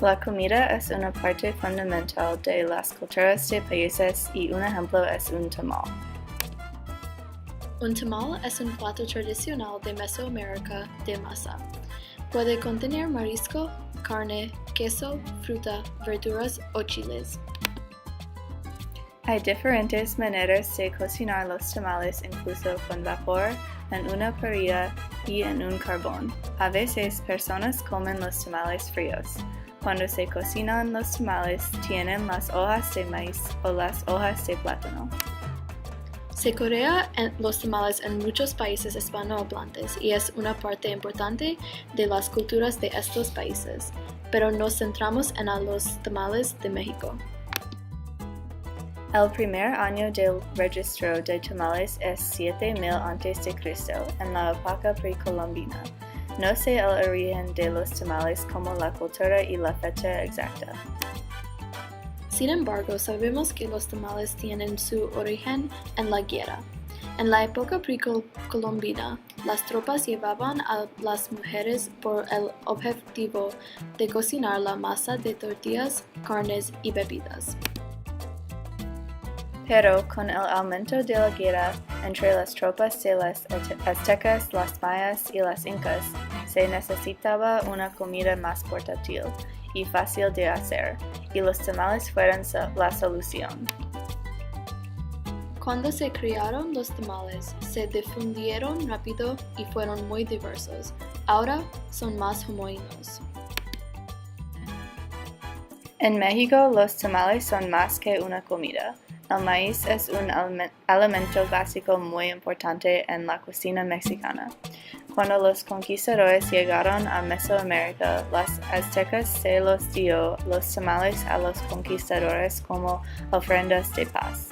La comida es una parte fundamental de las culturas de países y un ejemplo es un tamal. Un tamal es un plato tradicional de Mesoamérica de masa. Puede contener marisco, carne, queso, fruta, verduras o chiles. Hay diferentes maneras de cocinar los tamales, incluso con vapor, en una parrilla y en un carbón. A veces personas comen los tamales fríos. Cuando se cocinan los tamales, tienen las hojas de maíz o las hojas de plátano. Se cocina los tamales en muchos países hispanohablantes y es una parte importante de las culturas de estos países, pero nos centramos en los tamales de México. El primer año del registro de tamales es 7000 a.C. en la época precolombina. No sé el origen de los tamales como la cultura y la fecha exacta. Sin embargo, sabemos que los tamales tienen su origen en la guerra. En la época precolombina, las tropas llevaban a las mujeres por el objetivo de cocinar la masa de tortillas, carnes y bebidas. Pero con el aumento de la guerra entre las tropas de los aztecas, las mayas y las incas, se necesitaba una comida más portátil y fácil de hacer, y los tamales fueron la solución. Cuando se crearon los tamales, se difundieron rápido y fueron muy diversos. Ahora son más homogéneos. En México, los tamales son más que una comida. El maíz es un alimento básico muy importante en la cocina mexicana. Cuando los conquistadores llegaron a Mesoamérica, los aztecas se los dio los tamales a los conquistadores como ofrendas de paz.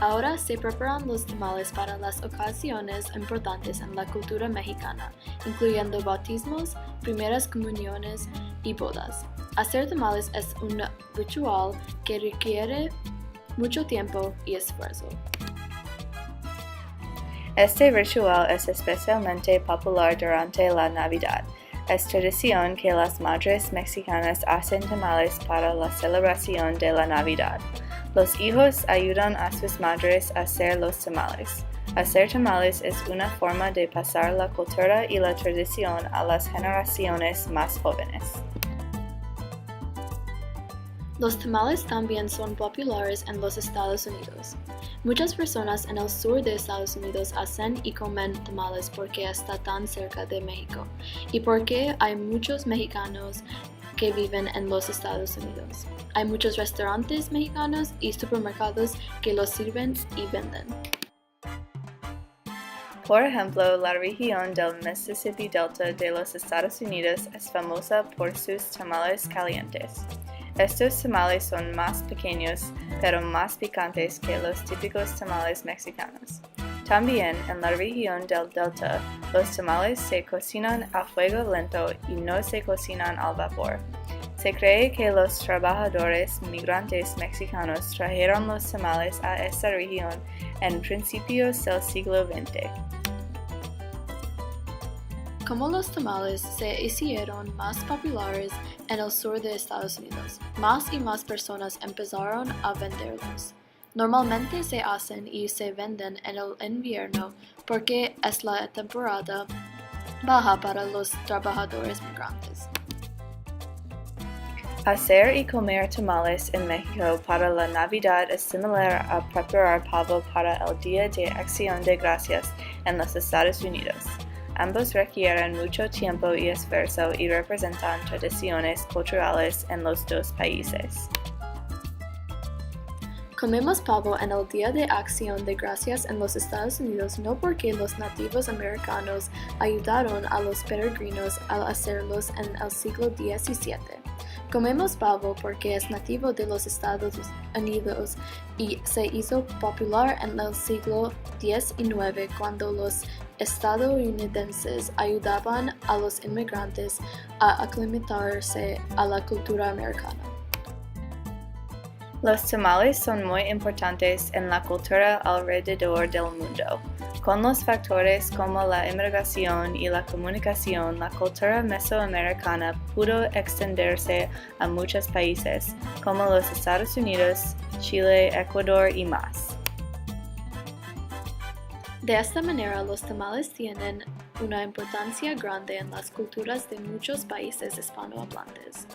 Ahora se preparan los tamales para las ocasiones importantes en la cultura mexicana, incluyendo bautismos, primeras comuniones y bodas. Hacer tamales es un ritual que requiere mucho tiempo y esfuerzo. Este ritual es especialmente popular durante la Navidad. Es tradición que las madres mexicanas hacen tamales para la celebración de la Navidad. Los hijos ayudan a sus madres a hacer los tamales. Hacer tamales es una forma de pasar la cultura y la tradición a las generaciones más jóvenes. Los tamales también son populares en los Estados Unidos. Muchas personas en el sur de Estados Unidos hacen y comen tamales porque está tan cerca de México y porque hay muchos mexicanos que viven en los Estados Unidos. Hay muchos restaurantes mexicanos y supermercados que los sirven y venden. Por ejemplo, la región del Mississippi Delta de los Estados Unidos es famosa por sus tamales calientes. Estos tamales son más pequeños, pero más picantes que los típicos tamales mexicanos. También en la región del Delta, los tamales se cocinan a fuego lento y no se cocinan al vapor. Se cree que los trabajadores migrantes mexicanos trajeron los tamales a esta región en principios del siglo XX. Como los tamales se hicieron más populares en el sur de Estados Unidos, más y más personas empezaron a venderlos. Normalmente se hacen y se venden en el invierno porque es la temporada baja para los trabajadores migrantes. Hacer y comer tamales en México para la Navidad es similar a preparar pavo para el Día de Acción de Gracias en los Estados Unidos. Ambos requieren mucho tiempo y esfuerzo y representan tradiciones culturales en los dos países. Comemos pavo en el Día de Acción de Gracias en los Estados Unidos no porque los nativos americanos ayudaron a los peregrinos al hacerlos en el siglo XVII. Comemos pavo porque es nativo de los Estados Unidos y se hizo popular en el siglo XIX cuando los estadounidenses ayudaban a los inmigrantes a aclimatarse a la cultura americana. Los tamales son muy importantes en la cultura alrededor del mundo. Con los factores como la inmigración y la comunicación, la cultura mesoamericana pudo extenderse a muchos países, como los Estados Unidos, Chile, Ecuador y más. De esta manera, los tamales tienen una importancia grande en las culturas de muchos países hispanohablantes.